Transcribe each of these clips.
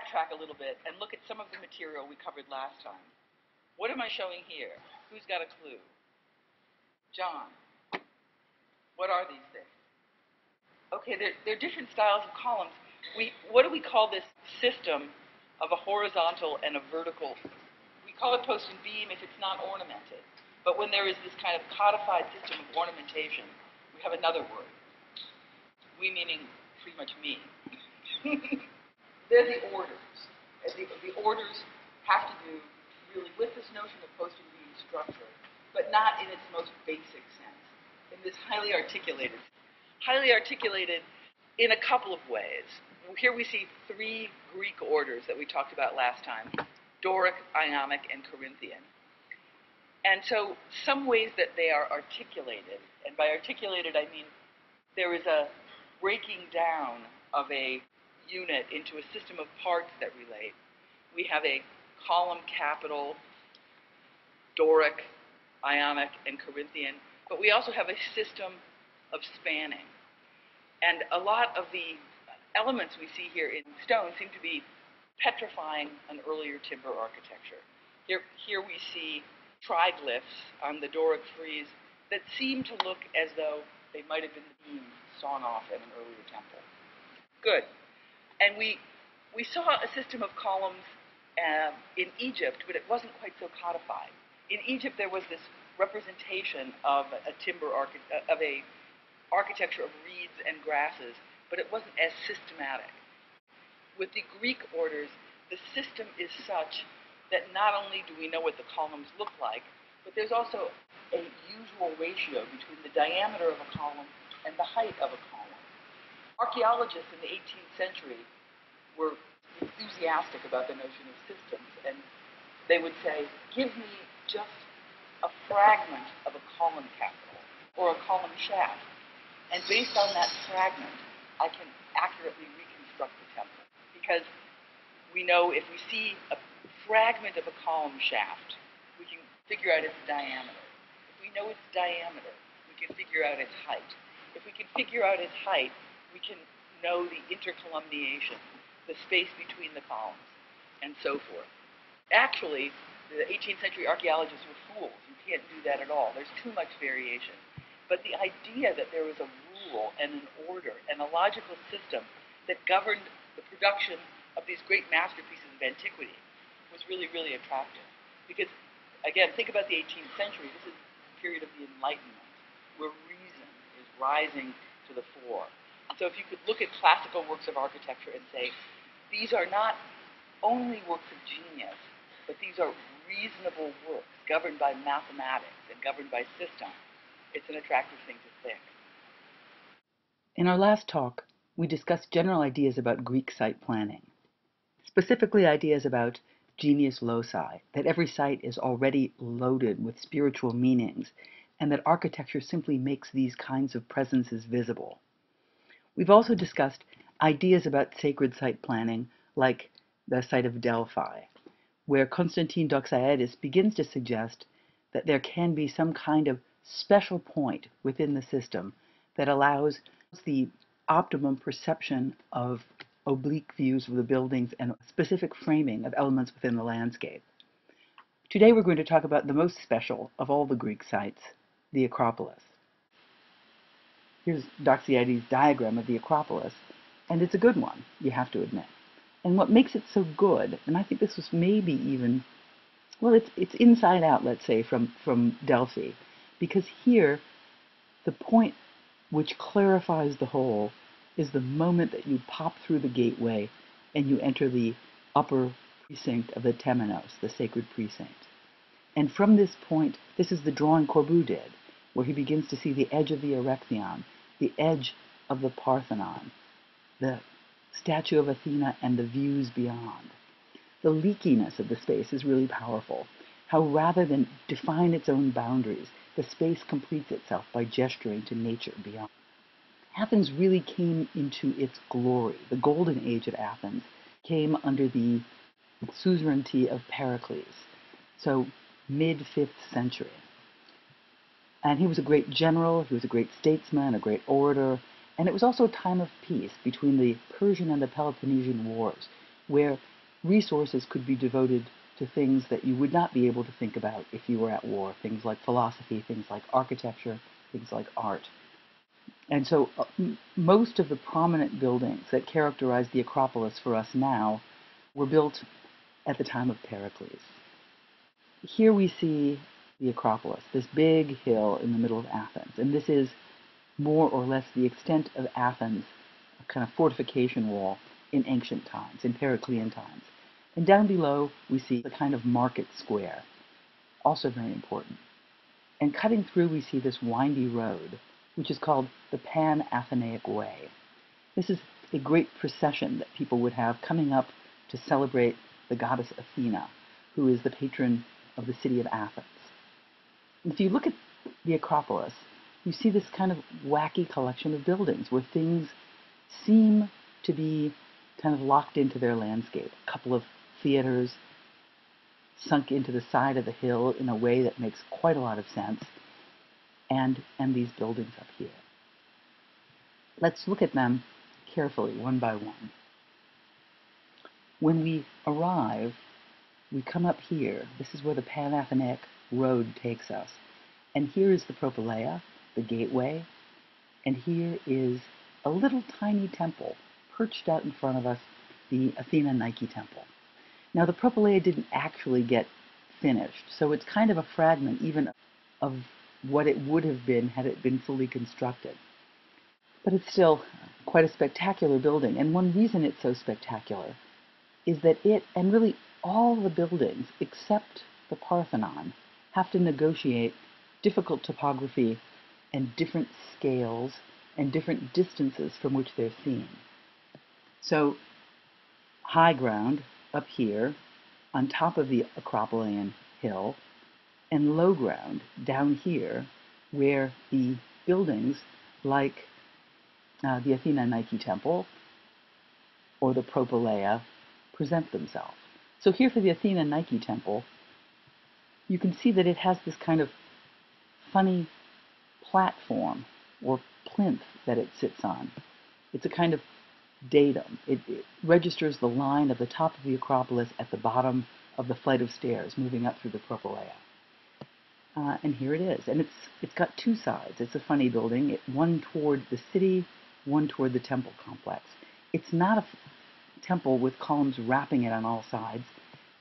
backtrack a little bit and look at some of the material we covered last time. What am I showing here? Who's got a clue? John, what are these things? Okay, they're different styles of columns. What do we call this system of a horizontal and a vertical? We call it post and beam if it's not ornamented. But when there is this kind of codified system of ornamentation, we have another word. We meaning pretty much me. They're the orders. The orders have to do really with this notion of post and beam structure, but not in its most basic sense, in this highly articulated in a couple of ways. Here we see three Greek orders that we talked about last time: Doric, Ionic, and Corinthian. And so some ways that they are articulated, and by articulated I mean there is a breaking down of a unit into a system of parts that relate. We have a column capital, Doric, Ionic, and Corinthian, but we also have a system of spanning. And a lot of the elements we see here in stone seem to be petrifying an earlier timber architecture. Here we see triglyphs on the Doric frieze that seem to look as though they might have been the beams sawn off at an earlier temple. Good. And we saw a system of columns in Egypt, but it wasn't quite so codified. In Egypt, there was this representation of a architecture of reeds and grasses, but it wasn't as systematic. With the Greek orders, the system is such that not only do we know what the columns look like, but there's also a usual ratio between the diameter of a column and the height of a column. Archaeologists in the 18th century were enthusiastic about the notion of systems, and they would say, give me just a fragment of a column capital or a column shaft, and based on that fragment, I can accurately reconstruct the temple. Because we know if we see a fragment of a column shaft, we can figure out its diameter. If we know its diameter, we can figure out its height. If we can figure out its height, we can know the intercolumniation, the space between the columns, and so forth. Actually, the 18th century archaeologists were fools. You can't do that at all. There's too much variation. But the idea that there was a rule and an order and a logical system that governed the production of these great masterpieces of antiquity was really, really attractive. Because, again, think about the 18th century. This is the period of the Enlightenment, where reason is rising to the fore. So if you could look at classical works of architecture and say, these are not only works of genius, but these are reasonable works governed by mathematics and governed by system, it's an attractive thing to think. In our last talk, we discussed general ideas about Greek site planning, specifically ideas about genius loci, that every site is already loaded with spiritual meanings, and that architecture simply makes these kinds of presences visible. We've also discussed ideas about sacred site planning, like the site of Delphi, where Konstantin Doxaidis begins to suggest that there can be some kind of special point within the system that allows the optimum perception of oblique views of the buildings and specific framing of elements within the landscape. Today we're going to talk about the most special of all the Greek sites, the Acropolis. Here's Doxaidis' diagram of the Acropolis, and it's a good one, you have to admit. And what makes it so good, and I think this was maybe even, well, it's inside out, let's say, from Delphi, because here the point which clarifies the whole is the moment that you pop through the gateway and you enter the upper precinct of the Temenos, the sacred precinct. And from this point, this is the drawing Corbu did, where he begins to see the edge of the Erechtheion, the edge of the Parthenon, the statue of Athena and the views beyond. The leakiness of the space is really powerful. How rather than define its own boundaries, the space completes itself by gesturing to nature beyond. Athens really came into its glory. The golden age of Athens came under the suzerainty of Pericles, so mid-5th century. And he was a great general, he was a great statesman, a great orator, and it was also a time of peace between the Persian and the Peloponnesian Wars, where resources could be devoted to things that you would not be able to think about if you were at war, things like philosophy, things like architecture, things like art. And so most of the prominent buildings that characterize the Acropolis for us now were built at the time of Pericles. Here we see the Acropolis, this big hill in the middle of Athens, and this is more or less the extent of Athens, a kind of fortification wall in ancient times, in Periclean times. And down below we see the kind of market square, also very important. And cutting through we see this windy road, which is called the Pan-Athenaic Way. This is a great procession that people would have coming up to celebrate the goddess Athena, who is the patron of the city of Athens. If you look at the Acropolis, you see this kind of wacky collection of buildings where things seem to be kind of locked into their landscape. A couple of theaters sunk into the side of the hill in a way that makes quite a lot of sense, and these buildings up here. Let's look at them carefully, one by one. When we arrive, we come up here. This is where the Pan-Athenaic road takes us. And here is the Propylaea, the gateway, and here is a little tiny temple perched out in front of us, the Athena Nike temple. Now the Propylaea didn't actually get finished, so it's kind of a fragment even of what it would have been had it been fully constructed. But it's still quite a spectacular building, and one reason it's so spectacular is that it, and really all the buildings except the Parthenon, have to negotiate difficult topography and different scales and different distances from which they're seen. So high ground up here on top of the Acropolitan hill, and low ground down here where the buildings like the Athena Nike temple or the Propylaea present themselves. So here for the Athena Nike temple, you can see that it has this kind of funny platform or plinth that it sits on. It's a kind of datum. It registers the line of the top of the Acropolis at the bottom of the flight of stairs moving up through the Propylaea. And here it is. And it's got two sides. It's a funny building, one toward the city, one toward the temple complex. It's not a temple with columns wrapping it on all sides,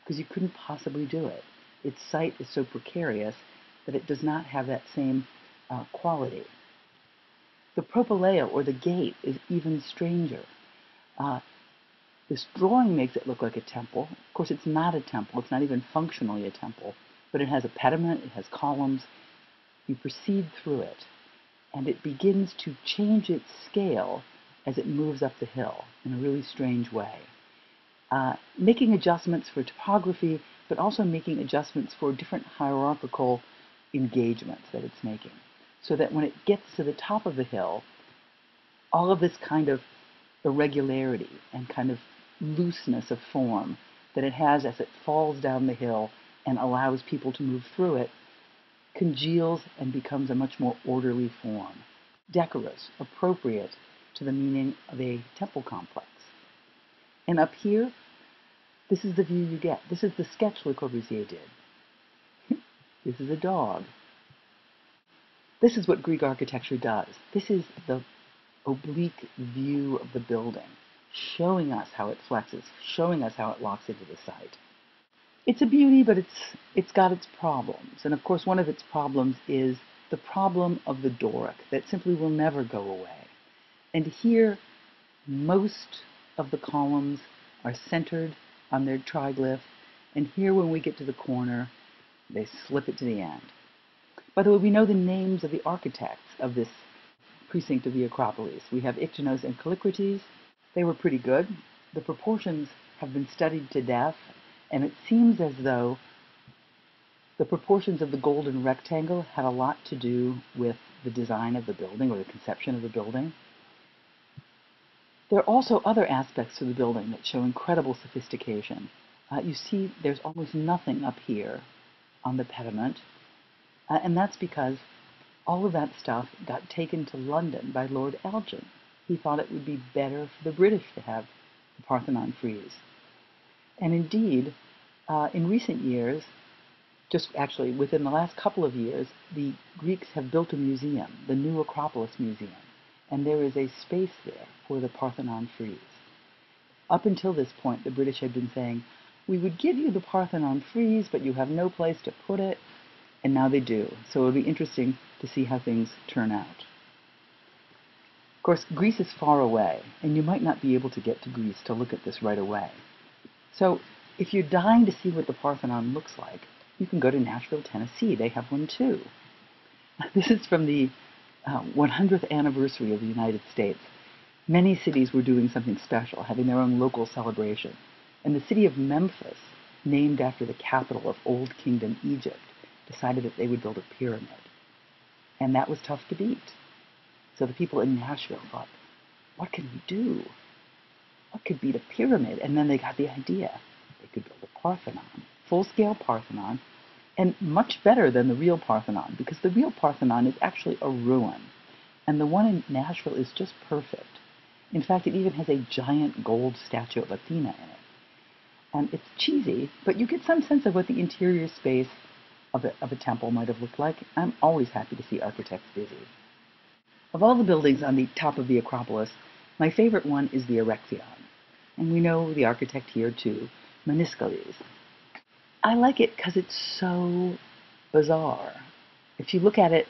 because you couldn't possibly do it. Its site is so precarious that it does not have that same quality. The Propylaea, or the gate, is even stranger. This drawing makes it look like a temple. Of course, it's not a temple. It's not even functionally a temple. But it has a pediment, it has columns. You proceed through it, and it begins to change its scale as it moves up the hill in a really strange way, making adjustments for topography, but also making adjustments for different hierarchical engagements that it's making, so that when it gets to the top of the hill, all of this kind of irregularity and kind of looseness of form that it has as it falls down the hill and allows people to move through it congeals and becomes a much more orderly form, decorous, appropriate to the meaning of a temple complex. And up here, this is the view you get. This is the sketch Le Corbusier did. This is a dog. This is what Greek architecture does. This is the oblique view of the building, showing us how it flexes, showing us how it locks into the site. It's a beauty, but it's got its problems. And of course, one of its problems is the problem of the Doric, that simply will never go away. And here, most of the columns are centered on their triglyph, and here when we get to the corner, they slip it to the end. By the way, we know the names of the architects of this precinct of the Acropolis. We have Ictinos and Callicrates. They were pretty good. The proportions have been studied to death, and it seems as though the proportions of the golden rectangle had a lot to do with the design of the building or the conception of the building. There are also other aspects to the building that show incredible sophistication. You see there's almost nothing up here on the pediment, and that's because all of that stuff got taken to London by Lord Elgin. He thought it would be better for the British to have the Parthenon frieze. And indeed, in recent years, just actually within the last couple of years, the Greeks have built a museum, the new Acropolis Museum, and there is a space there for the Parthenon frieze. Up until this point, the British had been saying, we would give you the Parthenon frieze, but you have no place to put it, and now they do. So it'll be interesting to see how things turn out. Of course, Greece is far away, and you might not be able to get to Greece to look at this right away. So if you're dying to see what the Parthenon looks like, you can go to Nashville, Tennessee. They have one too. This is from the 100th anniversary of the United States. Many cities were doing something special, having their own local celebration. And the city of Memphis, named after the capital of Old Kingdom Egypt, decided that they would build a pyramid. And that was tough to beat. So the people in Nashville thought, what can we do? What could beat a pyramid? And then they got the idea. They could build a Parthenon, full-scale Parthenon, and much better than the real Parthenon, because the real Parthenon is actually a ruin. And the one in Nashville is just perfect. In fact, it even has a giant gold statue of Athena in it. And it's cheesy, but you get some sense of what the interior space of a temple might have looked like. I'm always happy to see architects busy. Of all the buildings on the top of the Acropolis, my favorite one is the Erechtheion. And we know the architect here too, Meniscales. I like it because it's so bizarre. If you look at it,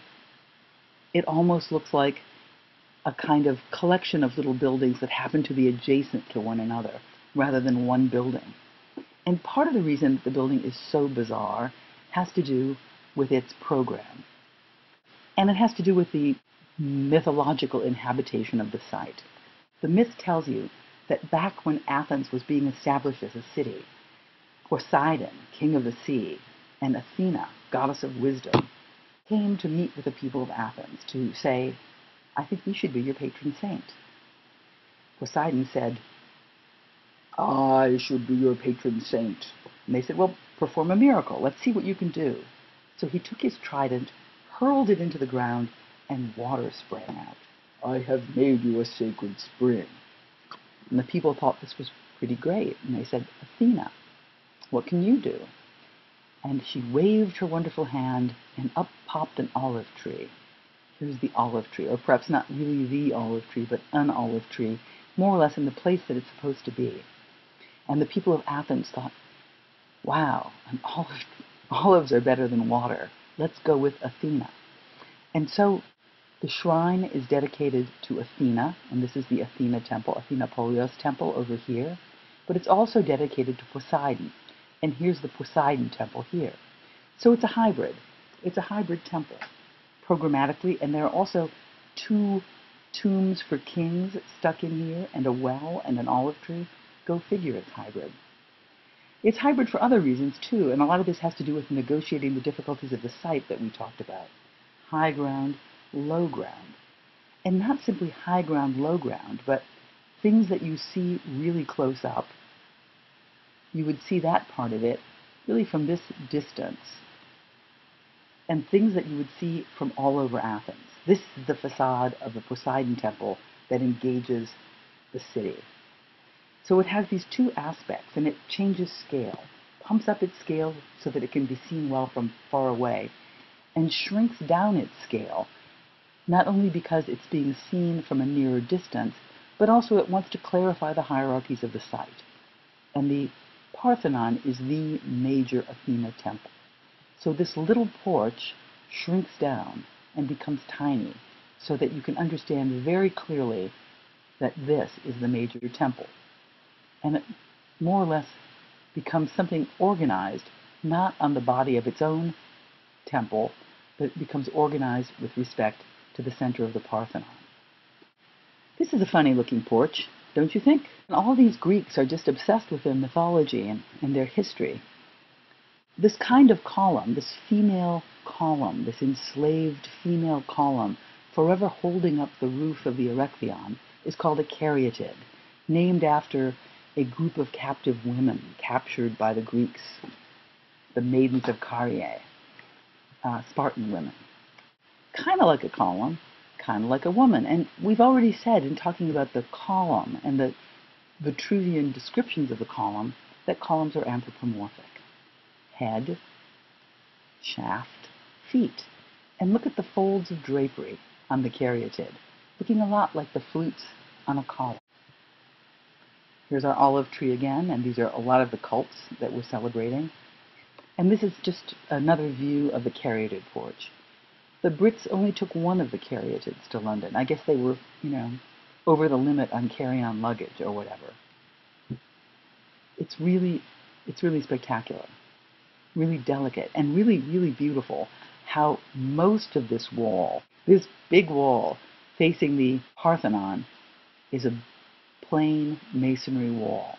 it almost looks like a kind of collection of little buildings that happen to be adjacent to one another, rather than one building. And part of the reason that the building is so bizarre has to do with its program. And it has to do with the mythological inhabitation of the site. The myth tells you that back when Athens was being established as a city, Poseidon, king of the sea, and Athena, goddess of wisdom, came to meet with the people of Athens to say, I think we should be your patron saint. Poseidon said, I should be your patron saint. And they said, well, perform a miracle. Let's see what you can do. So he took his trident, hurled it into the ground, and water sprang out. I have made you a sacred spring. And the people thought this was pretty great. And they said, Athena, what can you do? And she waved her wonderful hand, and up popped an olive tree. Here's the olive tree, or perhaps not really the olive tree, but an olive tree, more or less in the place that it's supposed to be. And the people of Athens thought, wow, olives are better than water. Let's go with Athena. And so the shrine is dedicated to Athena, and this is the Athena temple, Athena Polios temple over here. But it's also dedicated to Poseidon, and here's the Poseidon temple here. So it's a hybrid. It's a hybrid temple, programmatically, and there are also two tombs for kings stuck in here, and a well and an olive tree. Go figure, it's hybrid. It's hybrid for other reasons too, and a lot of this has to do with negotiating the difficulties of the site that we talked about. High ground, low ground. And not simply high ground, low ground, but things that you see really close up. You would see that part of it really from this distance. And things that you would see from all over Athens. This is the facade of the Poseidon temple that engages the city. So it has these two aspects, and it changes scale, pumps up its scale so that it can be seen well from far away, and shrinks down its scale, not only because it's being seen from a nearer distance, but also it wants to clarify the hierarchies of the site. And the Parthenon is the major Athena temple. So this little porch shrinks down and becomes tiny so that you can understand very clearly that this is the major temple. And it more or less becomes something organized, not on the body of its own temple, but it becomes organized with respect to the center of the Parthenon. This is a funny looking porch, don't you think? And all these Greeks are just obsessed with their mythology and their history. This kind of column, this female column, this enslaved female column, forever holding up the roof of the Erechtheion, is called a caryatid, named after a group of captive women captured by the Greeks, the maidens of Caria, Spartan women. Kind of like a column, kind of like a woman. And we've already said in talking about the column and the Vitruvian descriptions of the column that columns are anthropomorphic. Head, shaft, feet. And look at the folds of drapery on the caryatid, looking a lot like the flutes on a column. Here's our olive tree again, and these are a lot of the cults that we're celebrating. And this is just another view of the caryatid porch. The Brits only took one of the caryatids to London. I guess they were, over the limit on carry-on luggage or whatever. It's really spectacular, really delicate, and really, really beautiful how most of this wall, this big wall facing the Parthenon, is a plain masonry wall,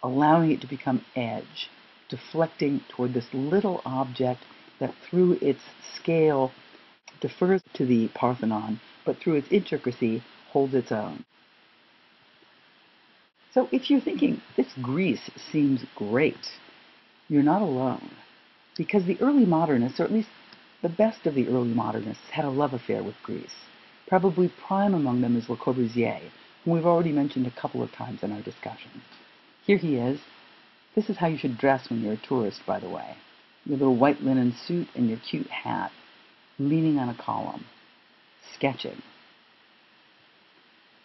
allowing it to become edge, deflecting toward this little object that through its scale defers to the Parthenon, but through its intricacy holds its own. So if you're thinking, this Greece seems great, you're not alone, because the early modernists, or at least the best of the early modernists, had a love affair with Greece. Probably prime among them is Le Corbusier, whom we've already mentioned a couple of times in our discussion. Here he is. This is how you should dress when you're a tourist, by the way. Your little white linen suit and your cute hat, leaning on a column, sketching.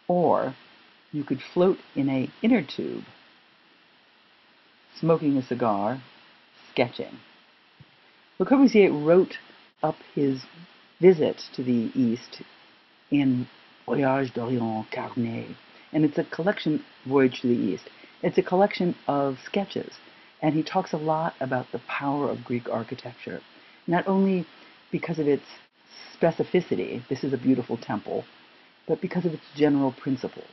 Or you could float in an inner tube, smoking a cigar, sketching. Le Corbusier wrote up his visit to the East in Voyage d'Orient Carnet, and it's a collection, Voyage to the East. It's a collection of sketches, and he talks a lot about the power of Greek architecture, not only because of its specificity, this is a beautiful temple, but because of its general principles.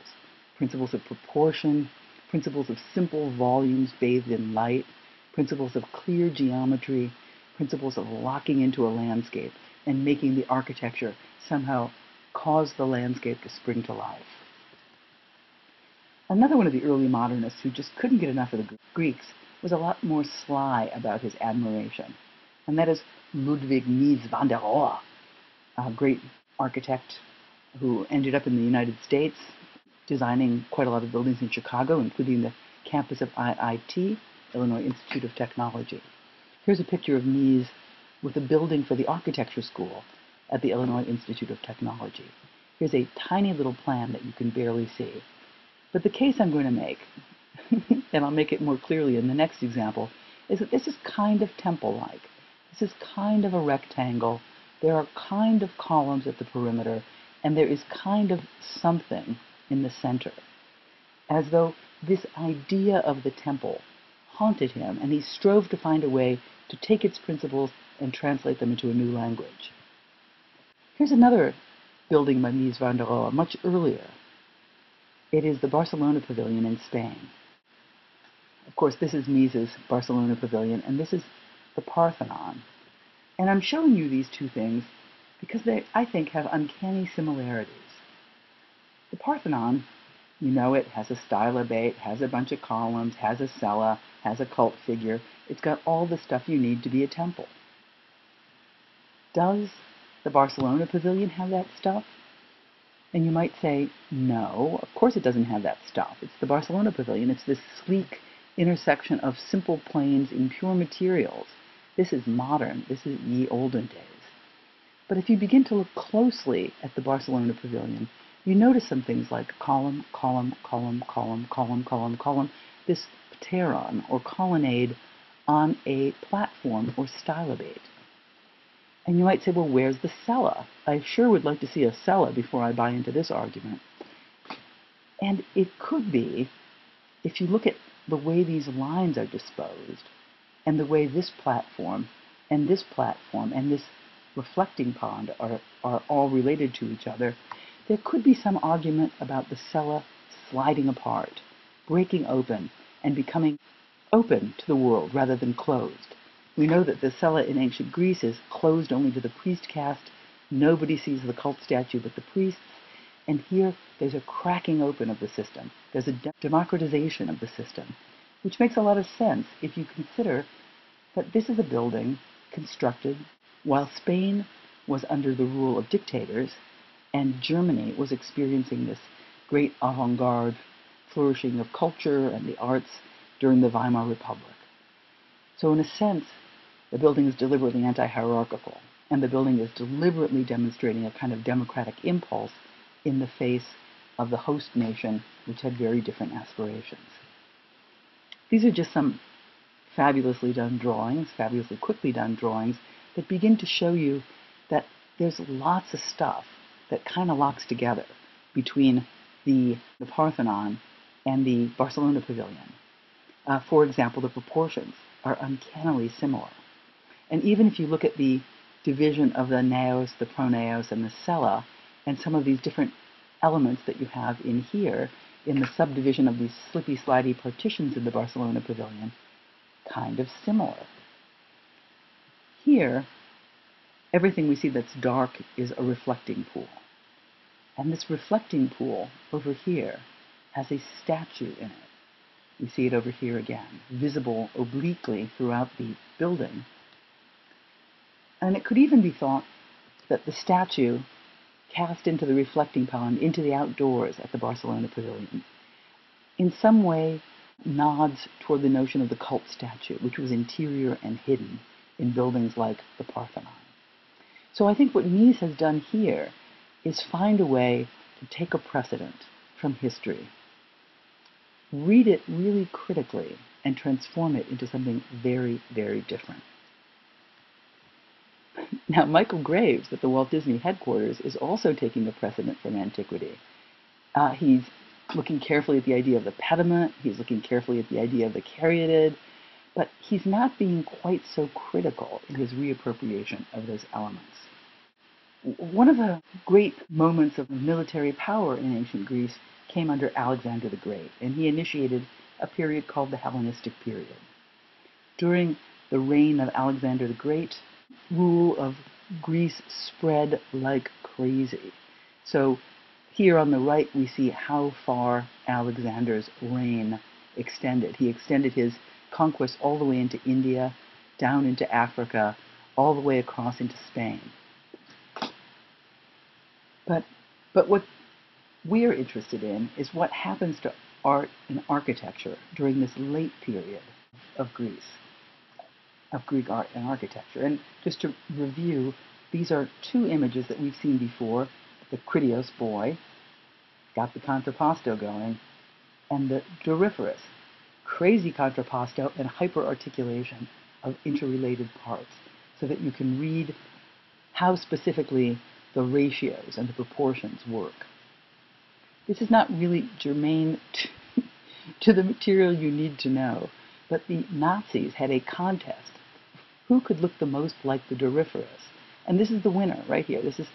Principles of proportion, principles of simple volumes bathed in light, principles of clear geometry, principles of locking into a landscape and making the architecture somehow cause the landscape to spring to life. Another one of the early modernists who just couldn't get enough of the Greeks was a lot more sly about his admiration, and that is Ludwig Mies van der Rohe, a great architect who ended up in the United States designing quite a lot of buildings in Chicago, including the campus of IIT, Illinois Institute of Technology. Here's a picture of Mies with a building for the architecture school at the Illinois Institute of Technology. Here's a tiny little plan that you can barely see. But the case I'm going to make, and I'll make it more clearly in the next example, is that this is kind of temple-like. This is kind of a rectangle. There are kind of columns at the perimeter, and there is kind of something in the center, as though this idea of the temple haunted him, and he strove to find a way to take its principles and translate them into a new language. Here's another building by Mies van der Rohe, much earlier. It is the Barcelona Pavilion in Spain. Of course, this is Mies's Barcelona Pavilion, and this is the Parthenon. And I'm showing you these two things because they, I think, have uncanny similarities. The Parthenon, you know it, has a stylobate, has a bunch of columns, has a cella, has a cult figure. It's got all the stuff you need to be a temple. Does the Barcelona Pavilion have that stuff? And you might say, no, of course it doesn't have that stuff. It's the Barcelona Pavilion. It's this sleek intersection of simple planes in pure materials. This is modern. This is ye olden days. But if you begin to look closely at the Barcelona Pavilion, you notice some things like column, column, column, column, column, column, column, this pteron or colonnade on a platform or stylobate. And you might say, well, where's the cella? I sure would like to see a cella before I buy into this argument. And it could be, if you look at the way these lines are disposed, and the way this platform and this reflecting pond are all related to each other, there could be some argument about the cella sliding apart, breaking open, and becoming open to the world rather than closed. We know that the cella in ancient Greece is closed only to the priest caste. Nobody sees the cult statue but the priests. And here there's a cracking open of the system. There's a democratization of the system, which makes a lot of sense if you consider that this is a building constructed while Spain was under the rule of dictators and Germany was experiencing this great avant-garde flourishing of culture and the arts during the Weimar Republic. So in a sense, the building is deliberately anti-hierarchical, and the building is deliberately demonstrating a kind of democratic impulse in the face of the host nation, which had very different aspirations. These are just some fabulously done drawings, fabulously quickly done drawings, that begin to show you that there's lots of stuff that kind of locks together between the Parthenon and the Barcelona Pavilion. For example, the proportions are uncannily similar. And even if you look at the division of the naos, the pronaos, and the cella, and some of these different elements that you have in here, in the subdivision of these slippy, slidey partitions in the Barcelona Pavilion, kind of similar. Here, everything we see that's dark is a reflecting pool. And this reflecting pool over here has a statue in it. You see it over here again, visible obliquely throughout the building. And it could even be thought that the statue cast into the reflecting pond, into the outdoors at the Barcelona Pavilion, in some way nods toward the notion of the cult statue, which was interior and hidden in buildings like the Parthenon. So I think what Mies has done here is find a way to take a precedent from history, read it really critically, and transform it into something very, very different. Now, Michael Graves at the Walt Disney headquarters is also taking a precedent from antiquity. He's looking carefully at the idea of the pediment, he's looking carefully at the idea of the caryatid, but he's not being quite so critical in his reappropriation of those elements. One of the great moments of military power in ancient Greece came under Alexander the Great, and he initiated a period called the Hellenistic period. During the reign of Alexander the Great, rule of Greece spread like crazy. So here on the right we see how far Alexander's reign extended. He extended his conquest all the way into India, down into Africa, all the way across into Spain. But what we're interested in is what happens to art and architecture during this late period of Greece, of Greek art and architecture. And just to review, these are two images that we've seen before: the Critios boy, got the contrapposto going, and the Doryphorus, crazy contrapposto and hyperarticulation of interrelated parts, so that you can read how specifically the ratios and the proportions work. This is not really germane to the material you need to know, but the Nazis had a contest. Who could look the most like the Doryphorus? And this is the winner right here. This is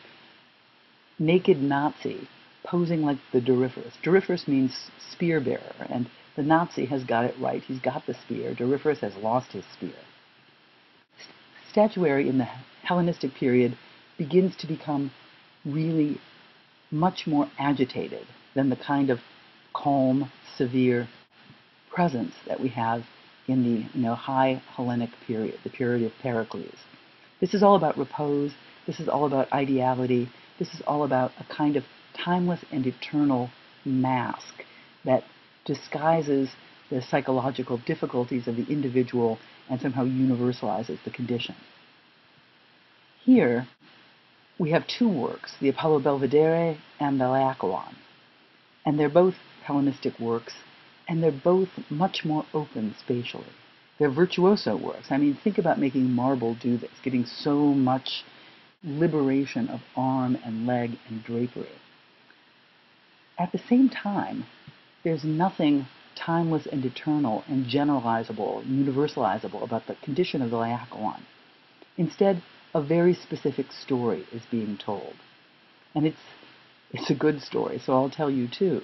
naked Nazi posing like the Doryphorus. Doryphorus means spear bearer, and the Nazi has got it right. He's got the spear. Doryphorus has lost his spear. Statuary in the Hellenistic period begins to become really much more agitated than the kind of calm, severe presence that we have in the high Hellenic period, the period of Pericles. This is all about repose. This is all about ideality. This is all about a kind of timeless and eternal mask that disguises the psychological difficulties of the individual and somehow universalizes the condition. Here, we have two works, the Apollo Belvedere and the Laocoon. And they're both Hellenistic works, and they're both much more open spatially. They're virtuoso works. I mean, think about making marble do this, getting so much liberation of arm and leg and drapery. At the same time, there's nothing timeless and eternal and generalizable, universalizable about the condition of the Laocoon. Instead, a very specific story is being told. And it's a good story, so I'll tell you too.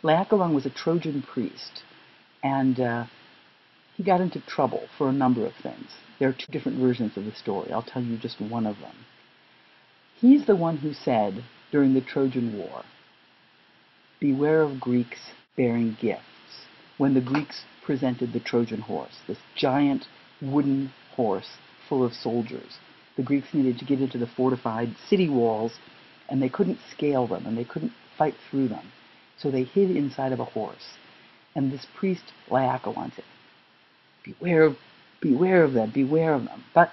Laocoon was a Trojan priest, and he got into trouble for a number of things. There are two different versions of the story. I'll tell you just one of them. He's the one who said during the Trojan War, "Beware of Greeks bearing gifts," when the Greeks presented the Trojan horse, this giant wooden horse full of soldiers. The Greeks needed to get into the fortified city walls, and they couldn't scale them, and they couldn't fight through them. So they hid inside of a horse. And this priest, Laocoon, said, beware of them, beware of them. But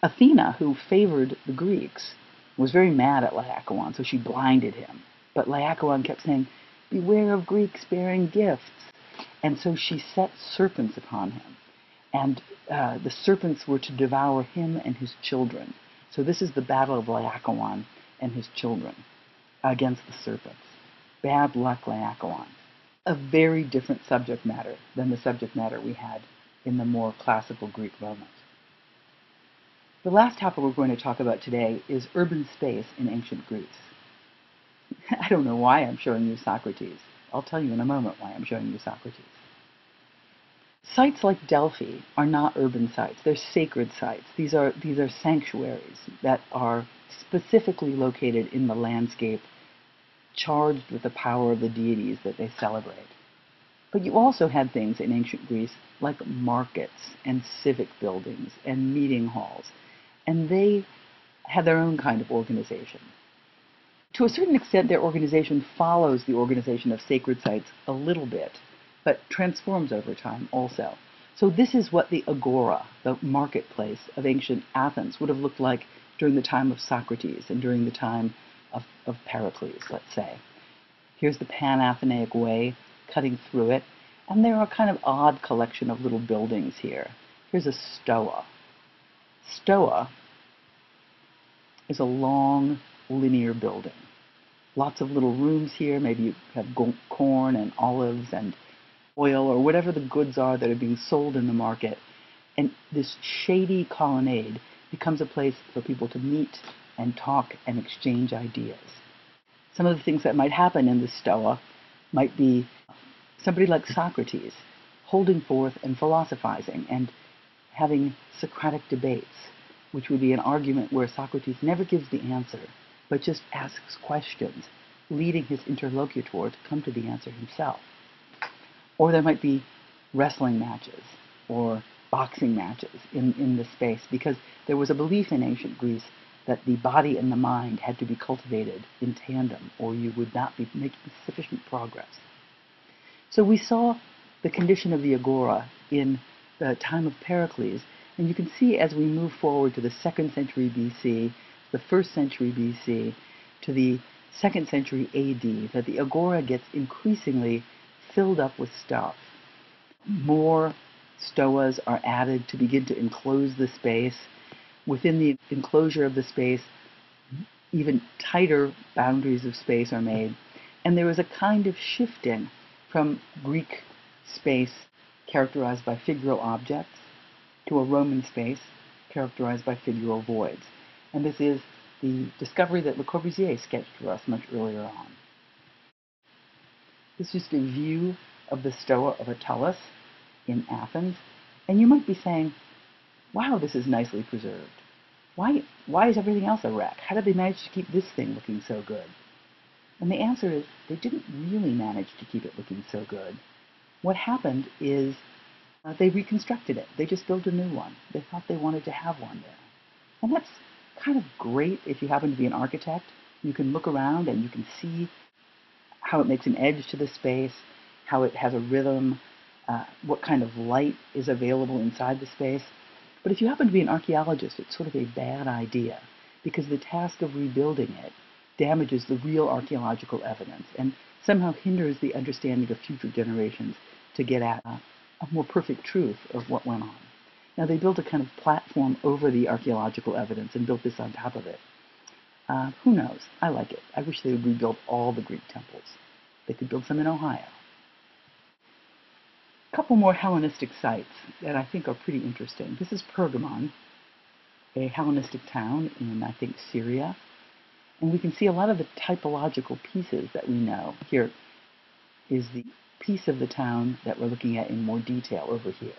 Athena, who favored the Greeks, was very mad at Laocoon, so she blinded him. But Laocoon kept saying, beware of Greeks bearing gifts. And so she set serpents upon him. And the serpents were to devour him and his children. So this is the battle of Laocoon and his children against the serpents. Bad luck, Laocoon. A very different subject matter than the subject matter we had in the more classical Greek Romans. The last topic we're going to talk about today is urban space in ancient Greece. I don't know why I'm showing you Socrates. I'll tell you in a moment why I'm showing you Socrates. Sites like Delphi are not urban sites. They're sacred sites. These are sanctuaries that are specifically located in the landscape, charged with the power of the deities that they celebrate. But you also had things in ancient Greece like markets and civic buildings and meeting halls, and they had their own kind of organization. To a certain extent, their organization follows the organization of sacred sites a little bit, but transforms over time also. So this is what the agora, the marketplace of ancient Athens, would have looked like during the time of Socrates and during the time of Pericles, let's say. Here's the Pan-Athenaic Way cutting through it, and there are a kind of odd collection of little buildings here. Here's a stoa. Stoa is a long, linear building. Lots of little rooms here. Maybe you have corn and olives and oil or whatever the goods are that are being sold in the market. And this shady colonnade becomes a place for people to meet and talk and exchange ideas. Some of the things that might happen in the stoa might be somebody like Socrates holding forth and philosophizing and having Socratic debates, which would be an argument where Socrates never gives the answer, but just asks questions, leading his interlocutor to come to the answer himself. Or there might be wrestling matches or boxing matches in this space, because there was a belief in ancient Greece that the body and the mind had to be cultivated in tandem, or you would not be making sufficient progress. So we saw the condition of the agora in the time of Pericles, and you can see as we move forward to the 2nd century BC, the 1st century BC, to the 2nd century AD, that the agora gets increasingly filled up with stuff. More stoas are added to begin to enclose the space. Within the enclosure of the space, even tighter boundaries of space are made. And there is a kind of shifting from Greek space characterized by figural objects to a Roman space characterized by figural voids. And this is the discovery that Le Corbusier sketched for us much earlier on. This is just a view of the Stoa of Attalus in Athens. And you might be saying, wow, this is nicely preserved. Why is everything else a wreck? How did they manage to keep this thing looking so good? And the answer is they didn't really manage to keep it looking so good. What happened is they reconstructed it. They just built a new one. They thought they wanted to have one there. And that's kind of great if you happen to be an architect. You can look around and you can see how it makes an edge to the space, how it has a rhythm, what kind of light is available inside the space. But if you happen to be an archaeologist, it's sort of a bad idea, because the task of rebuilding it damages the real archaeological evidence and somehow hinders the understanding of future generations to get at a more perfect truth of what went on. Now, they built a kind of platform over the archaeological evidence and built this on top of it. Who knows? I like it. I wish they would rebuild all the Greek temples. They could build some in Ohio. A couple more Hellenistic sites that I think are pretty interesting. This is Pergamon, a Hellenistic town in, I think, Syria. And we can see a lot of the typological pieces that we know. Here is the piece of the town that we're looking at in more detail over here.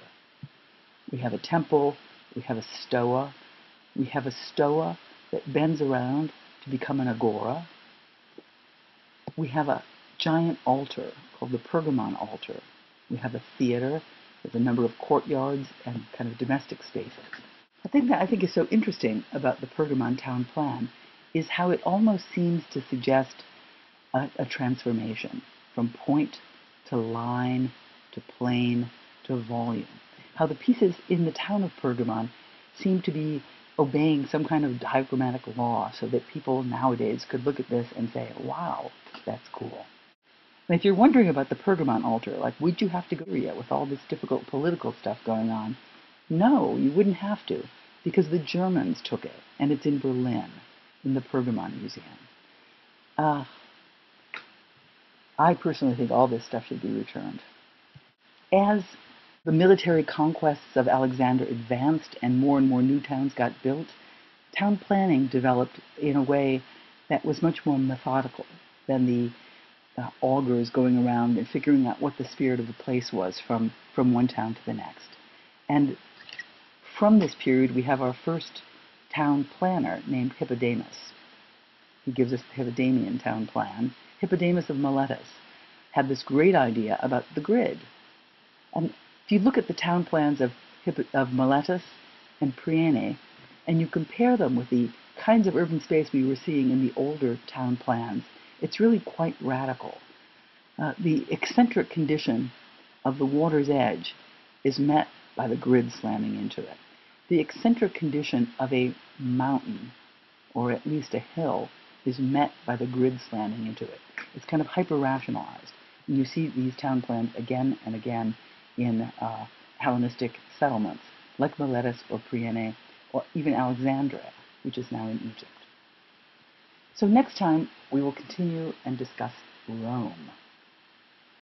We have a temple, we have a stoa, we have a stoa that bends around to become an agora. We have a giant altar called the Pergamon altar. We have a theater with a number of courtyards and kind of domestic spaces. The thing that I think is so interesting about the Pergamon town plan is how it almost seems to suggest a transformation from point to line, to plane, to volume. How the pieces in the town of Pergamon seem to be obeying some kind of diagrammatic law so that people nowadays could look at this and say, wow, that's cool. And if you're wondering about the Pergamon altar, like, would you have to go to Syria with all this difficult political stuff going on? No, you wouldn't have to, because the Germans took it, and it's in Berlin, in the Pergamon Museum. I personally think all this stuff should be returned. As the military conquests of Alexander advanced and more new towns got built, town planning developed in a way that was much more methodical than the augurs going around and figuring out what the spirit of the place was from one town to the next. And from this period, we have our first town planner named Hippodamus. He gives us the Hippodamian town plan. Hippodamus of Miletus had this great idea about the grid. And if you look at the town plans of Miletus and Priene, and you compare them with the kinds of urban space we were seeing in the older town plans, it's really quite radical. The eccentric condition of the water's edge is met by the grid slamming into it. The eccentric condition of a mountain, or at least a hill, is met by the grid slamming into it. It's kind of hyper-rationalized. And you see these town plans again and again in Hellenistic settlements, like Miletus or Priene, or even Alexandria, which is now in Egypt. So next time, we will continue and discuss Rome.